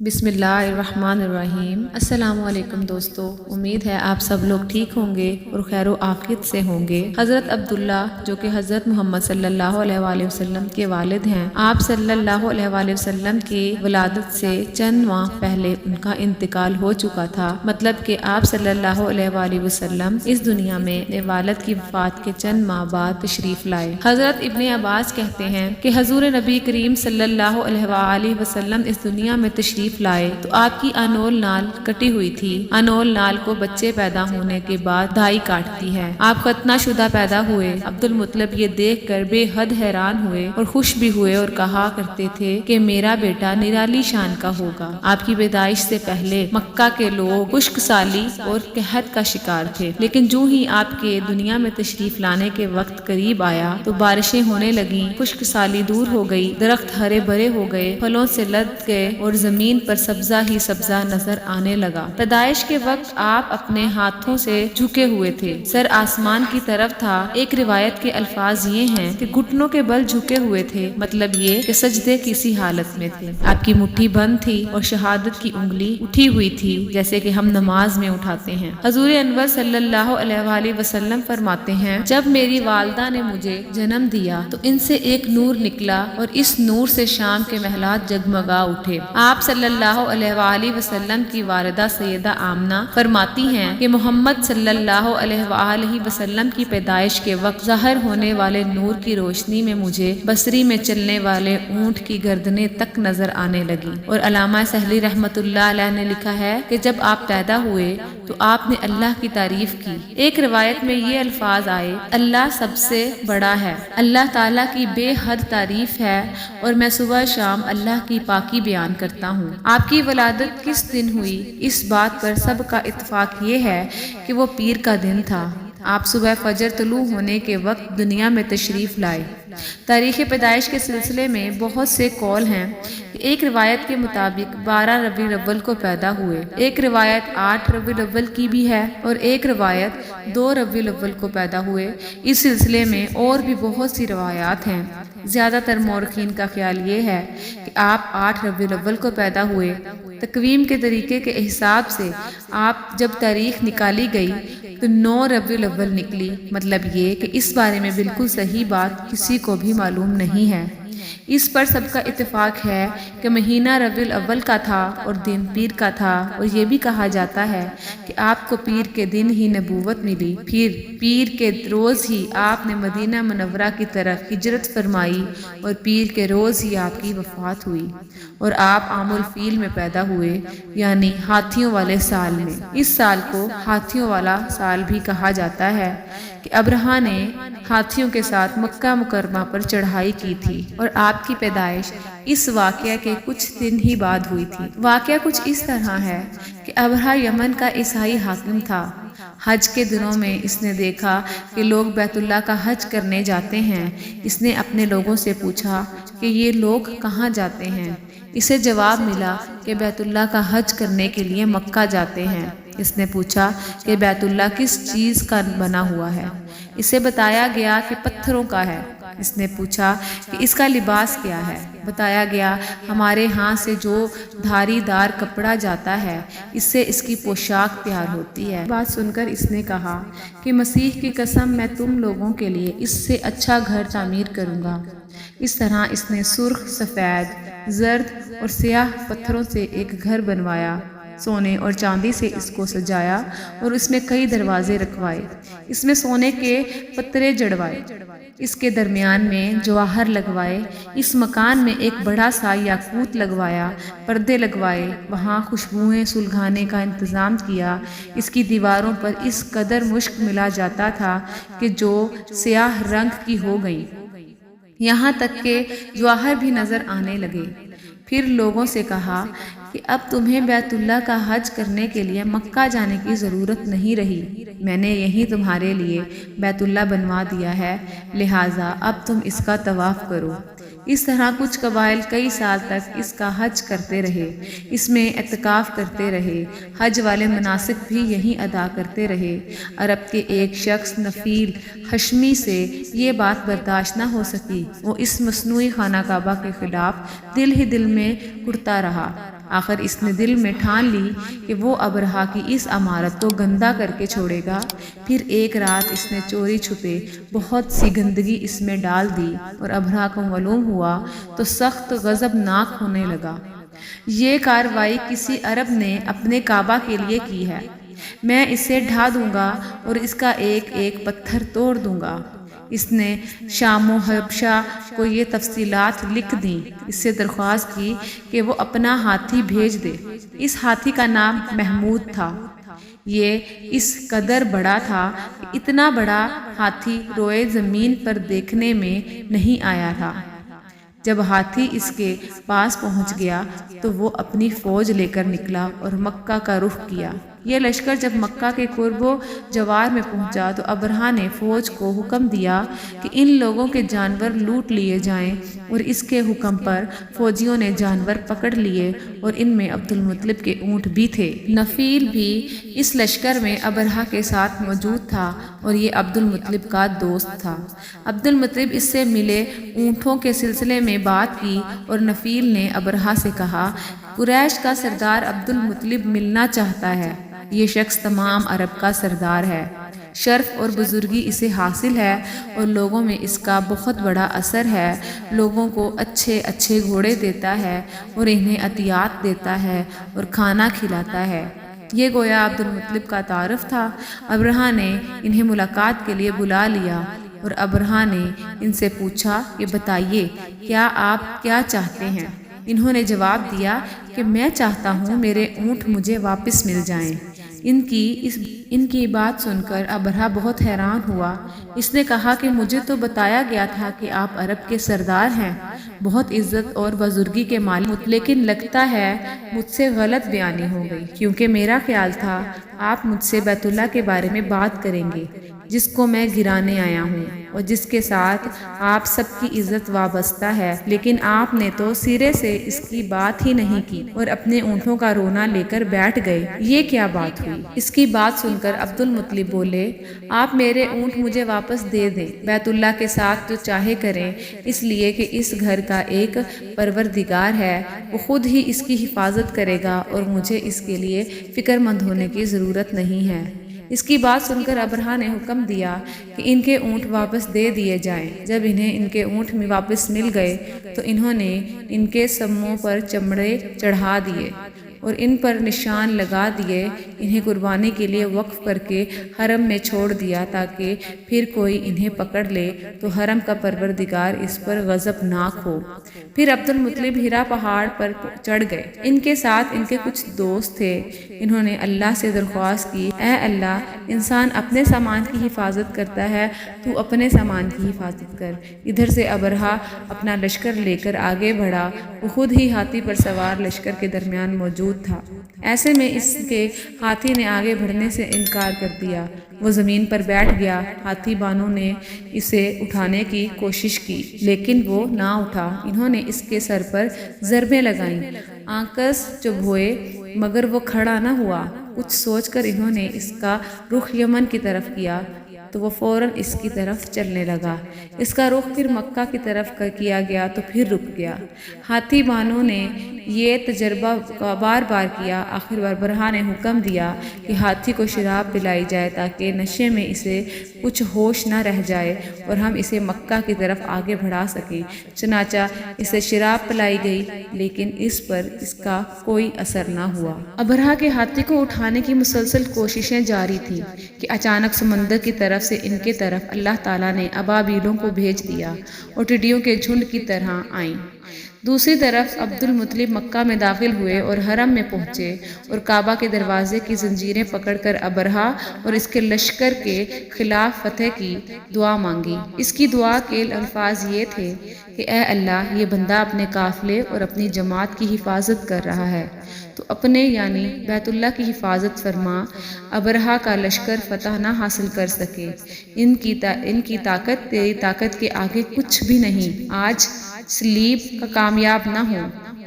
بسم اللہ الرحمن الرحیم۔ السلام علیکم دوستو، امید ہے آپ سب لوگ ٹھیک ہوں گے اور خیر و عافیت سے ہوں گے۔ حضرت عبداللہ جو کہ حضرت محمد صلی اللہ علیہ وآلہ وسلم کے والد ہیں، آپ صلی اللہ علیہ وآلہ وسلم کی ولادت سے چند ماہ پہلے ان کا انتقال ہو چکا تھا، مطلب کہ آپ صلی اللہ علیہ وآلہ وسلم اس دنیا میں اپنے والد کی وفات کے چند ماہ بعد تشریف لائے۔ حضرت ابن عباس کہتے ہیں کہ حضور نبی کریم صلی اللہ علیہ وآلہ وسلم اس دنیا میں تشریف لائے تو آپ کی انول نال کٹی ہوئی تھی۔ انول نال کو بچے پیدا ہونے کے بعد دائی کاٹتی ہے۔ آپ ختنہ شدہ پیدا ہوئے۔ عبد المطلب یہ دیکھ کر بے حد حیران ہوئے اور خوش بھی ہوئے اور کہا کرتے تھے کہ میرا بیٹا نرالی شان کا ہوگا۔ آپ کی پیدائش سے پہلے مکہ کے لوگ خشک سالی اور قحط کا شکار تھے، لیکن جو ہی آپ کے دنیا میں تشریف لانے کے وقت قریب آیا تو بارشیں ہونے لگیں، خشک سالی دور ہو گئی، درخت ہرے بھرے ہو گئے، پھلوں سے لد گئے اور زمین پر سبزہ ہی سبزہ نظر آنے لگا۔ پیدائش کے وقت آپ اپنے ہاتھوں سے جھکے ہوئے تھے، سر آسمان کی طرف تھا۔ ایک روایت کے الفاظ یہ ہیں کہ گھٹنوں کے بل جھکے ہوئے تھے، مطلب یہ کہ سجدے کسی حالت میں تھے۔ آپ کی مٹھی بند تھی اور شہادت کی انگلی اٹھی ہوئی تھی، جیسے کہ ہم نماز میں اٹھاتے ہیں۔ حضور انور صلی اللہ علیہ وآلہ وسلم فرماتے ہیں، جب میری والدہ نے مجھے جنم دیا تو ان سے ایک نور نکلا اور اس نور سے شام کے محلات جگمگا اٹھے۔ آپ صلی اللہ علیہ وآلہ وسلم کی والدہ سیدہ آمنہ فرماتی ہیں کہ محمد صلی اللہ علیہ وآلہ وسلم کی پیدائش کے وقت ظاہر ہونے والے نور کی روشنی میں مجھے بصری میں چلنے والے اونٹ کی گردنیں تک نظر آنے لگی۔ اور علامہ سہلی رحمۃ اللہ علیہ نے لکھا ہے کہ جب آپ پیدا ہوئے تو آپ نے اللہ کی تعریف کی۔ ایک روایت میں یہ الفاظ آئے، اللہ سب سے بڑا ہے، اللہ تعالیٰ کی بے حد تعریف ہے اور میں صبح شام اللہ کی پاکی بیان کرتا ہوں۔ آپ کی ولادت کس دن ہوئی، اس بات پر سب کا اتفاق یہ ہے کہ وہ پیر کا دن تھا۔ آپ صبح فجر طلوع ہونے کے وقت دنیا میں تشریف لائے۔ تاریخ پیدائش کے سلسلے میں بہت سے قول ہیں۔ ایک روایت کے مطابق 12 ربیع الاول کو پیدا ہوئے، ایک روایت 8 ربیع الاول کی بھی ہے اور ایک روایت 2 ربیع الاول کو پیدا ہوئے۔ اس سلسلے میں اور بھی بہت سی روایات ہیں۔ زیادہ تر مورخین کا خیال یہ ہے کہ آپ 8 ربیع الاول کو پیدا ہوئے۔ تقویم کے طریقے کے حساب سے آپ جب تاریخ نکالی گئی تو 9 ربیع الاول نکلی، مطلب یہ کہ اس بارے میں بالکل صحیح بات کسی کو بھی معلوم نہیں ہے۔ اس پر سب کا اتفاق ہے کہ مہینہ ربیع الاول کا تھا اور دن پیر کا تھا، اور یہ بھی کہا جاتا ہے کہ آپ کو پیر کے دن ہی نبوت ملی، پھر پیر کے روز ہی آپ نے مدینہ منورہ کی طرف ہجرت فرمائی اور پیر کے روز ہی آپ کی وفات ہوئی، اور آپ عام الفیل میں پیدا ہوئے، یعنی ہاتھیوں والے سال میں۔ اس سال کو ہاتھیوں والا سال بھی کہا جاتا ہے کہ ابرہہ نے ہاتھیوں کے ساتھ مکہ مکرمہ پر چڑھائی کی تھی، اور آپ کی پیدائش اس واقعہ کے کچھ دن ہی بعد ہوئی تھی۔ واقعہ کچھ اس طرح ہے کہ ابرہہ یمن کا عیسائی حاکم تھا۔ حج کے دنوں میں اس نے دیکھا کہ لوگ بیت اللہ کا حج کرنے جاتے ہیں۔ اس نے اپنے لوگوں سے پوچھا کہ یہ لوگ کہاں جاتے ہیں؟ اسے جواب ملا کہ بیت اللہ کا حج کرنے کے لیے مکہ جاتے ہیں۔ اس نے پوچھا کہ بیت اللہ کس چیز کا بنا ہوا ہے؟ اسے بتایا گیا کہ پتھروں کا ہے۔ اس نے پوچھا کہ اس کا لباس کیا ہے؟ بتایا گیا ہمارے ہاں سے جو دھاری دار کپڑا جاتا ہے، اس سے اس کی پوشاک تیار ہوتی ہے۔ بات سن کر اس نے کہا کہ مسیح کی قسم، میں تم لوگوں کے لیے اس سے اچھا گھر تعمیر کروں گا۔ اس طرح اس نے سرخ، سفید، زرد اور سیاہ پتھروں سے ایک گھر بنوایا، سونے اور چاندی سے اس کو سجایا اور اس میں کئی دروازے رکھوائے، اس میں سونے کے پترے جڑوائے، اس کے درمیان میں جواہر لگوائے، اس مکان میں ایک بڑا سا یاقوت لگوایا، پردے لگوائے، وہاں خوشبوئیں سلگانے کا انتظام کیا۔ اس کی دیواروں پر اس قدر مشک ملا جاتا تھا کہ جو سیاہ رنگ کی ہو گئی، یہاں تک کہ جواہر بھی نظر آنے لگے۔ پھر لوگوں سے کہا کہ اب تمہیں بیت اللہ کا حج کرنے کے لیے مکہ جانے کی ضرورت نہیں رہی، میں نے یہی تمہارے لیے بیت اللہ بنوا دیا ہے، لہٰذا اب تم اس کا طواف کرو۔ اس طرح کچھ قبائل کئی سال تک اس کا حج کرتے رہے، اس میں اعتکاف کرتے رہے، حج والے مناسک بھی یہیں ادا کرتے رہے۔ عرب کے ایک شخص نفیل حشمی سے یہ بات برداشت نہ ہو سکی، وہ اس مصنوعی خانہ کعبہ کے خلاف دل ہی دل میں کڑتا رہا۔ آخر اس نے دل میں ٹھان لی کہ وہ ابرہا کی اس عمارت کو گندا کر کے چھوڑے گا۔ پھر ایک رات اس نے چوری چھپے بہت سی گندگی اس میں ڈال دی اور ابرہا کو معلوم ہوا تو سخت غضبناک ہونے لگا۔ یہ کارروائی کسی عرب نے اپنے کعبہ کے لیے کی ہے، میں اسے ڈھا دوں گا اور اس کا ایک ایک پتھر توڑ دوں گا۔ اس نے شام و حبشہ کو یہ تفصیلات لکھ دیں، اس سے درخواست کی کہ وہ اپنا ہاتھی بھیج دے۔ اس ہاتھی کا نام محمود تھا۔ یہ اس قدر بڑا تھا کہ اتنا بڑا ہاتھی روئے زمین پر دیکھنے میں نہیں آیا تھا۔ جب ہاتھی اس کے پاس پہنچ گیا تو وہ اپنی فوج لے کر نکلا اور مکہ کا رخ کیا۔ یہ لشکر جب مکہ کے قرب و جوار میں پہنچا تو ابرہا نے فوج کو حکم دیا کہ ان لوگوں کے جانور لوٹ لیے جائیں، اور اس کے حکم پر فوجیوں نے جانور پکڑ لیے اور ان میں عبد المطلب کے اونٹ بھی تھے۔ نفیل بھی اس لشکر میں ابرہا کے ساتھ موجود تھا اور یہ عبد المطلب کا دوست تھا۔ عبد المطلب اس سے ملے، اونٹوں کے سلسلے میں بات کی اور نفیل نے ابرہا سے کہا، قریش کا سردار عبد المطلب ملنا چاہتا ہے۔ یہ شخص تمام عرب کا سردار ہے، شرف اور بزرگی اسے حاصل ہے اور لوگوں میں اس کا بہت بڑا اثر ہے۔ لوگوں کو اچھے اچھے گھوڑے دیتا ہے اور انہیں عطیات دیتا ہے اور کھانا کھلاتا ہے۔ یہ گویا عبد المطلب کا تعارف تھا۔ ابرہا نے انہیں ملاقات کے لیے بلا لیا اور ابرہا نے ان سے پوچھا کہ بتائیے کیا آپ کیا چاہتے ہیں؟ انہوں نے جواب دیا کہ میں چاہتا ہوں میرے اونٹ مجھے واپس مل جائیں۔ ان کی بات سن کر ابرہا بہت حیران ہوا۔ اس نے کہا کہ مجھے تو بتایا گیا تھا کہ آپ عرب کے سردار ہیں، بہت عزت اور بزرگی کے مالک، لیکن لگتا ہے مجھ سے غلط بیانی ہو گئی، کیونکہ میرا خیال تھا آپ مجھ سے بیت اللہ کے بارے میں بات کریں گے، جس کو میں گرانے آیا ہوں اور جس کے ساتھ آپ سب کی عزت وابستہ ہے، لیکن آپ نے تو سرے سے اس کی بات ہی نہیں کی اور اپنے اونٹوں کا رونا لے کر بیٹھ گئے۔ یہ کیا بات ہوئی؟ اس کی بات سن کر عبد المطلب بولے، آپ میرے اونٹ مجھے واپس دے دیں، بیت اللہ کے ساتھ جو چاہے کریں، اس لیے کہ اس گھر کا ایک پروردگار ہے، وہ خود ہی اس کی حفاظت کرے گا اور مجھے اس کے لیے فکر مند ہونے کی ضرورت نہیں ہے۔ اس کی بات سن کر ابرہا نے حکم دیا کہ ان کے اونٹ واپس دے دیے جائیں۔ جب انہیں ان کے اونٹ میں واپس مل گئے تو انہوں نے ان کے سموں پر چمڑے چڑھا دیے اور ان پر نشان لگا دیے، انہیں قربانی کے لیے وقف کر کے حرم میں چھوڑ دیا تاکہ پھر کوئی انہیں پکڑ لے تو حرم کا پروردگار اس پر غضبناک ہو۔ پھر عبد المطلب ہرا پہاڑ پر چڑھ گئے۔ ان کے ساتھ ان کے کچھ دوست تھے۔ انہوں نے اللہ سے درخواست کی، اے اللہ، انسان اپنے سامان کی حفاظت کرتا ہے، تو اپنے سامان کی حفاظت کر۔ ادھر سے ابرہا اپنا لشکر لے کر آگے بڑھا، وہ خود ہی ہاتھی پر سوار لشکر کے درمیان موجود تھا۔ ایسے میں اس کے ہاتھی نے آگے بڑھنے سے انکار کر دیا، وہ زمین پر بیٹھ گیا۔ ہاتھی بانوں نے اسے اٹھانے کی کوشش کی لیکن وہ نہ اٹھا۔ انہوں نے اس کے سر پر ضربیں لگائیں، آنکس چبھ ہوئے مگر وہ کھڑا نہ ہوا۔ کچھ سوچ کر انہوں نے اس کا رخ یمن کی طرف کیا تو وہ فوراً اس کی طرف چلنے لگا۔ اس کا رخ پھر مکہ کی طرف کیا گیا تو پھر رک گیا۔ ہاتھی بانوں نے یہ تجربہ بار بار کیا۔ آخر ابرہا نے حکم دیا کہ ہاتھی کو شراب پلائی جائے تاکہ نشے میں اسے کچھ ہوش نہ رہ جائے اور ہم اسے مکہ کی طرف آگے بڑھا سکیں۔ چنانچہ اسے شراب پلائی گئی لیکن اس پر اس کا کوئی اثر نہ ہوا۔ ابرہا کے ہاتھی کو اٹھانے کی مسلسل کوششیں جاری تھیں کہ اچانک سمندر کی طرف سے ان کے طرف اللہ تعالیٰ نے ابابیلوں کو بھیج دیا اور ٹڈیوں کے جھنڈ کی طرح آئیں۔ دوسری طرف عبد المطلب مکہ میں داخل ہوئے اور حرم میں پہنچے اور کعبہ کے دروازے کی زنجیریں پکڑ کر ابرہا اور اس کے لشکر کے خلاف فتح کی دعا مانگی۔ اس کی دعا کے الفاظ یہ تھے کہ اے اللہ، یہ بندہ اپنے قافلے اور اپنی جماعت کی حفاظت کر رہا ہے، تو اپنے یعنی بیت اللہ کی حفاظت فرما، ابرہا کا لشکر فتح نہ حاصل کر سکے۔ ان کی طاقت تیری طاقت کے آگے کچھ بھی نہیں، آج سلیب کا کامیاب نہ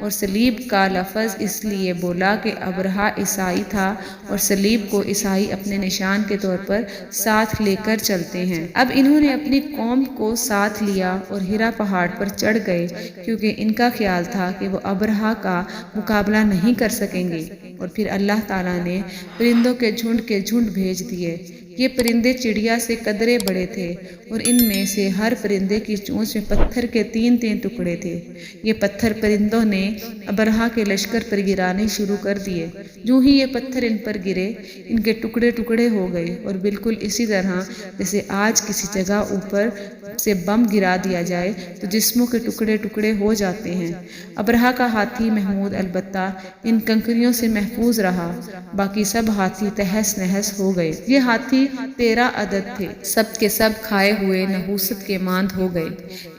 ہو اور صلیب کا لفظ اس لیے بولا کہ ابرہہ عیسائی تھا اور صلیب کو عیسائی اپنے نشان کے طور پر ساتھ لے کر چلتے ہیں۔ اب انہوں نے اپنی قوم کو ساتھ لیا اور ہیرا پہاڑ پر چڑھ گئے کیونکہ ان کا خیال تھا کہ وہ ابرہہ کا مقابلہ نہیں کر سکیں گے، اور پھر اللہ تعالیٰ نے پرندوں کے جھنڈ بھیج دیے۔ یہ پرندے چڑیا سے قدرے بڑے تھے اور ان میں سے ہر پرندے کی چونچ میں پتھر کے 3 ٹکڑے تھے۔ یہ پتھر پرندوں نے ابرہہ کے لشکر پر گرانے شروع کر دیے۔ جو ہی یہ پتھر ان پر گرے، ان کے ٹکڑے ہو گئے، اور بالکل اسی طرح جیسے آج کسی جگہ اوپر سے بم گرا دیا جائے تو جسموں کے ٹکڑے ہو جاتے ہیں۔ ابرہہ کا ہاتھی محمود البتہ ان کنکریوں سے محفوظ رہا، باقی سب ہاتھی تہس نہس ہو گئے۔ یہ ہاتھی 13 عدد تھے، سب کے سب کھائے ہوئے نحوست کے ماند ہو گئے،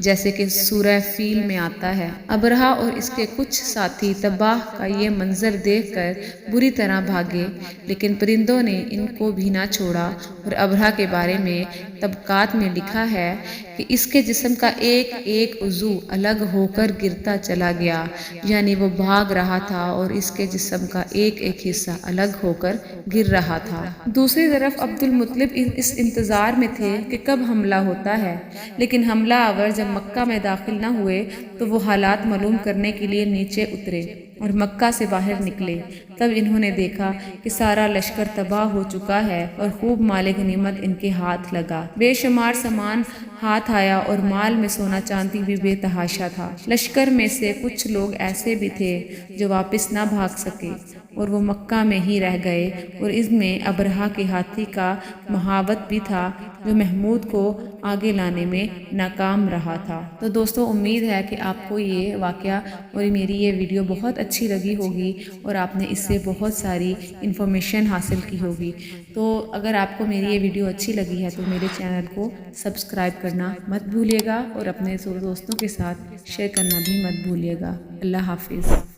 جیسے کہ سورہ فیل میں آتا ہے۔ ابرہہ اور اس کے کچھ ساتھی تباہ کا یہ منظر دیکھ کر بری طرح بھاگے، لیکن پرندوں نے ان کو بھی نہ چھوڑا، اور ابرہہ کے بارے میں طبقات میں لکھا ہے کہ اس کے جسم کا ایک عضو الگ ہو کر گرتا چلا گیا، یعنی وہ بھاگ رہا تھا اور اس کے جسم کا ایک حصہ الگ ہو کر گر رہا تھا۔ دوسری طرف عبد المطلب اس انتظار میں تھے کہ کب حملہ ہوتا ہے، لیکن حملہ آور جب مکہ میں داخل نہ ہوئے تو وہ حالات معلوم کرنے کے لیے نیچے اترے اور مکہ سے باہر نکلے۔ تب انہوں نے دیکھا کہ سارا لشکر تباہ ہو چکا ہے اور خوب مال غنیمت ان کے ہاتھ لگا۔ بے شمار سامان ہاتھ آیا اور مال میں سونا چاندی بھی بے تحاشا تھا۔ لشکر میں سے کچھ لوگ ایسے بھی تھے جو واپس نہ بھاگ سکے اور وہ مکہ میں ہی رہ گئے، اور اس میں ابرہہ کے ہاتھی کا محاوت بھی تھا جو محمود کو آگے لانے میں ناکام رہا تھا۔ تو دوستو، امید ہے کہ آپ کو یہ واقعہ اور میری یہ ویڈیو بہت اچھی لگی ہوگی اور آپ نے اس سے بہت ساری انفارمیشن حاصل کی ہوگی۔ تو اگر آپ کو میری یہ ویڈیو اچھی لگی ہے تو میرے چینل کو سبسکرائب کرنا مت بھولیے گا اور اپنے دوستوں کے ساتھ شیئر کرنا بھی مت بھولیے گا۔ اللہ حافظ۔